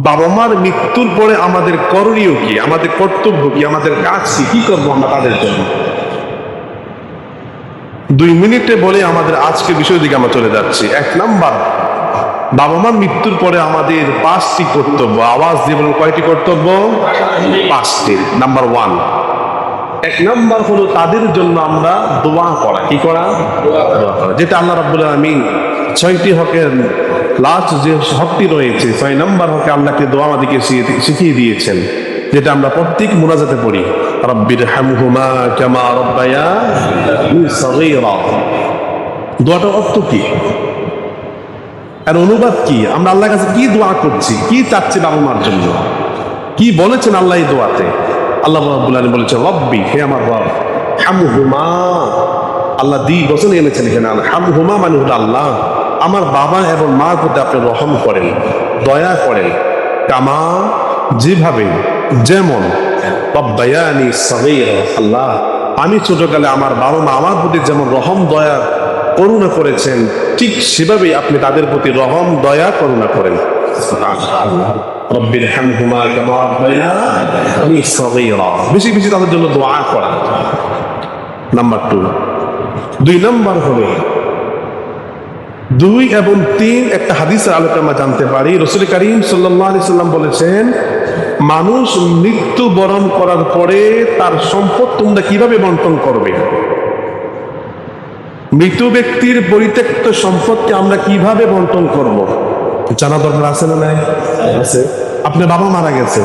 বাবা মার মৃত্যুর পরে আমাদের করণীয় কি, আমাদের কর্তব্য কি, আমাদের কাজ কি, কি করবো আমরা তাদের জন্য? 2 মিনিটে বলে আমাদের আজকে বিষয় দিকে আমরা চলে যাচ্ছি। 1 নাম্বার, বাবা মার মৃত্যুর পরে আমাদের 5টি কর্তব্য। আওয়াজ দিয়ে বলুন, কয়টি কর্তব্য? 5টি। নাম্বার 1, 1 নাম্বার হলো তাদের জন্য আমরা দোয়া করা। কি করা? দোয়া করা, যেটা আল্লাহ রাব্বুল আলামিন 6টি হকের লাস্ট যে হকটি রয়েছে, 6 নাম্বার হকে আল্লাহকে দোয়া আমাদেরকে শিখিয়ে দিয়েছেন, যেটা আমরা প্রত্যেক মুনাজাতে পড়ি, রাব্বির হামহুমা কামা রাব্বায়ানি সগীরা। দোয়াটার অর্থ কি, এর অনুবাদ কি, আমরা আল্লাহর কাছে কি দোয়া করছি, কি চাচ্ছি বাবা মার জন্য, কি বলেছেন আল্লাহ এই দোয়াতে? আল্লাহ রাব্বুল আলামিন বলেছেন, রব্বি, হে আমার রব, হামহুমা, আল্লাহ বচন এনেছেন এখানে। হামহুমা মানে হলো আল্লাহ, আমার বাবা এবং মার প্রতি আপনি রহম করেন, দয়া করেন, কামা, যেভাবে, যেমন, রব্বায়ানি সগীরা, আল্লাহ আমি ছোটকালে আমার বাবা মা আমার প্রতি যেমন রহম দয়া করুণা করেছেন, ঠিক সেভাবেই আপনি তাদের প্রতি রহম দয়া করুণা করেন। রব্বির হামহুমা কামা রাব্বায়ানি সগীরা, বেশি বেশি তাদের জন্য দোয়া করা। নাম্বার 2 নাম্বার হলো 2 এবং 3 একটা হাদিসের আলোকে আমরা জানতে পারি, রাসূল কারীম সাল্লাল্লাহু আলাইহি সাল্লাম বলেছেন, মানুষ মৃত্যুবরণ করার পরে তার সম্পদ তোমরা কিভাবে বন্টন করবে? মৃত ব্যক্তির পরিত্যক্ত সম্পদকে আমরা কিভাবে বন্টন করব? জানা দরকার আছে না নাই? আছে। আপনার বাবা মারা গেছে,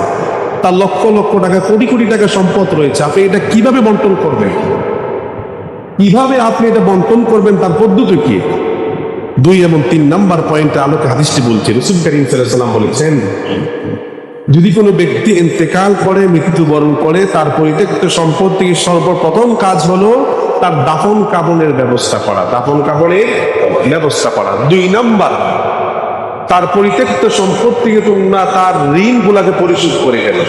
তার লক্ষ লক্ষ টাকা, কোটি কোটি টাকা সম্পদ রয়েছে, আপনি এটা কিভাবে বন্টন করবেন? কিভাবে আপনি এটা বন্টন করবেন, তার পদ্ধতি কি? 2 এবং 3 নাম্বার পয়েন্টে আলোকে হাদিসটি বলছে, রাসূল কারীম সাল্লাল্লাহু আলাইহি সাল্লাম বলেছেন, যদি কোনো ব্যক্তি ইন্তেকাল করে, মৃত্যুবরণ করে, তার পরিত্যক্ত সম্পদ থেকে সর্বপ্রথম কাজ হলো তার দাফন কাফনের ব্যবস্থা করা। দাফন কাফনের ব্যবস্থা করা। 2 নাম্বার, তার পরিত্যক্ত সম্পদ থেকে তোমরা তার ঋণ গুলাকে পরিশোধ করে গেল।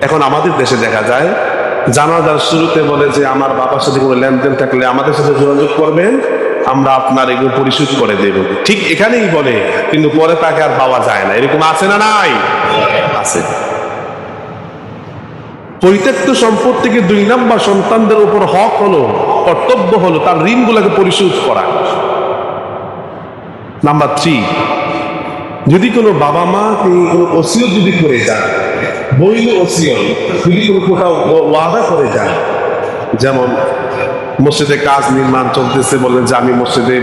এখন আমাদের দেশে দেখা যায়, জানাজার শুরুতে বলে যে আমার বাবার সাথে কোনো লেনদেন থাকলে আমাদের সাথে যোগাযোগ করবেন, আমরা আপনার এগুলো পরিশোধ করে দেব। ঠিক এখানেই বলে, কিন্তু পরে তাকে আর পাওয়া যায় না। এরকম আছে না নাই? আছে। পরিত্যক্ত সম্পদ থেকে 2 নাম্বার সন্তানদের উপর হক হলো, কর্তব্য হলো তার ঋণগুলোকে পরিশোধ করা। নাম্বার 3, যদি কোনো বাবা মা কোনো ওসিয়ত যদি করে যায়, বৈধ ওসিয়ত যদি কোনো কোথাও ওয়াদা করে যায়, যেমন মসজিদে কাজ নির্মাণ চলতেছে, বললেন যে আমি মসজিদে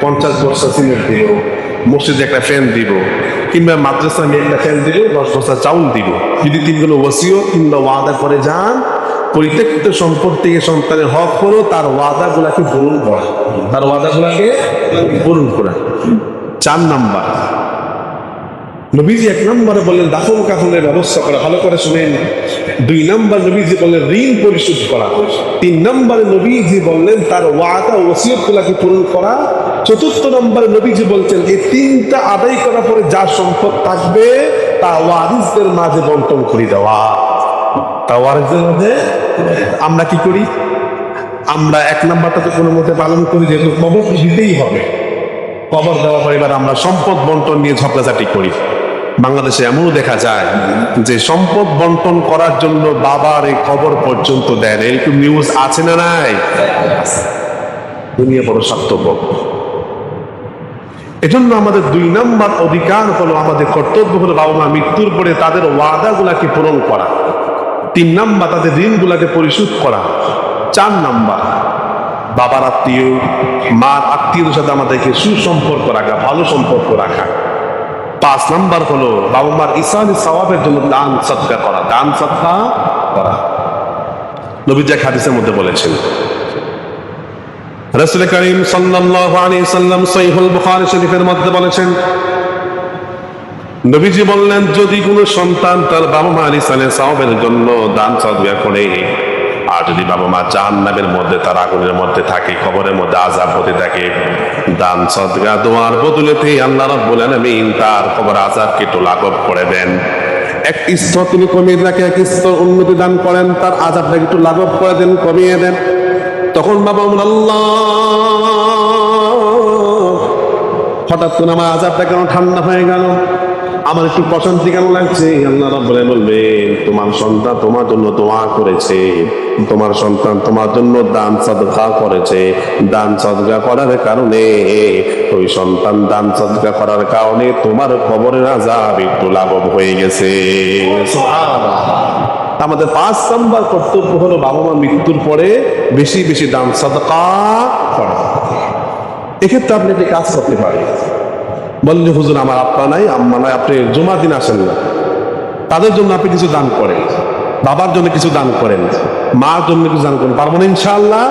50 বস্তা সিমেন্ট দিব, মসজিদে একটা ফ্যান দিব, কিংবা মাদ্রাসা আমি একটা ফ্যান দিব, 10 বস্তা চাউল দিব। যদি তিনগুলো ওসিয়ত কিংবা ওয়াদা করে যান, পরিত্যক্ত সম্পদ থেকে সন্তানের হক হলো তার ওয়াদাগুলাকে পূরণ করা, তার ওয়াদাগুলাকে পূরণ করা। 4 নাম্বার, নবীজি 1 নম্বরে বললেন দাফন কাফনের ব্যবস্থা করা, ভালো করে শুনেন। 2 নাম্বার নবীজি বললেন ঋণ পরিশোধ করা। 3 নম্বরে নবীজি বললেন তার ওয়াদা ওসিয়তগুলোকে পূরণ করা। 4র্থ নম্বরে নবীজি বলছেন এই 3টা আদায় করার পরে যা সম্পদ থাকবে তা ওয়ারিসদের মাঝে বন্টন করে দেওয়া। তা ওয়ারিসদের মাঝে আমরা কি করি? আমরা 1 নাম্বারটা তো কোনো মতে পালন করি, যেহেতু কবর দিতেই হবে। কবর দেওয়ার পর এবার আমরা সম্পদ বন্টন নিয়ে ঝগড়াঝাটি করি। বাংলাদেশে এমনও দেখা যায় যে সম্পদ বন্টন করার জন্য বাবার এই কবর পর্যন্ত দেন। এরকম নিউজ আছে না নাই? দুনিয়া বড় স্বার্থপর। এজন্য আমাদের 2 নাম্বার অধিকার হলো, আমাদের কর্তব্য হলো বাবা মা মৃত্যুর পরে তাদের ওয়াদাগুলাকে পূরণ করা। 3 নাম্বার তাদের ঋণগুলাকে পরিশোধ করা। 4 নাম্বার বাবার আত্মীয়, মার আত্মীয়দের সাথে আমাদেরকে সুসম্পর্ক রাখা, ভালো সম্পর্ক রাখা। 5 নাম্বার হলো বাবা মার ইহসানি সওয়াবের জন্য দান সদকা করা, দান সদকা করা। নবীজি এক হাদিসের মধ্যে বলেছেন, রাসূল কারীম সাল্লাল্লাহু আলাইহি সাল্লাম সহিহুল বুখারী শরীফের মধ্যে বলেছেন, নবীজি বললেন যদি কোনো সন্তান তার বাবা মা ইহসানি সওয়াবের জন্য দান সদকা করে, আর যদি বাবা মা জাহান্নামের মধ্যে, তার আগুনের মধ্যে থাকে, কবরের মধ্যে আযাব হতে থাকে, দান সদকা দোয়ার বদলেতে আল্লাহ রাব্বুল আলামিন তার কবর আযাবকে একটু লাঘব করে দেন। এক স্তর তিনি কমিয়ে রাখে, এক স্তর উন্নতি দান করেন, তার আযাবটাকে একটু লাঘব করে দেন, কমিয়ে দেন। তখন বাবা বলেন আল্লাহ, হঠাৎ করে আমার আযাবটা কেন ঠান্ডা হয়ে গেল? আমার একটু প্রশান্তি কেন লাগছে? আল্লাহ রাব্বুল আলামিন বলবেন, তোমার সন্তান তোমার জন্য দোয়া করেছে, তোমার সন্তান তোমার জন্য দান সাদকা করেছে। দান সাদকা করার কারণে, ওই সন্তান দান সাদকা করার কারণে তোমার কবরের আযাব একটু লাঘব হয়ে গেছে। সুবহানাল্লাহ। আমাদের 5 নাম্বার কর্তব্য হলো বাবা মা মৃত্যুর পরে বেশি বেশি দান সাদকা করা। এক্ষেত্রে আপনি একটি কাজ করতে পারেন। বলেন যে হুজুর আমার আব্বা নাই, আম্মা নাই, আপনি জুমার দিন আসেন না, তাদের জন্য আপনি কিছু দান করেন, বাবার জন্য কিছু দান করেন, মার জন্য কিছু দান করেন, পারবেন ইনশাআল্লাহ?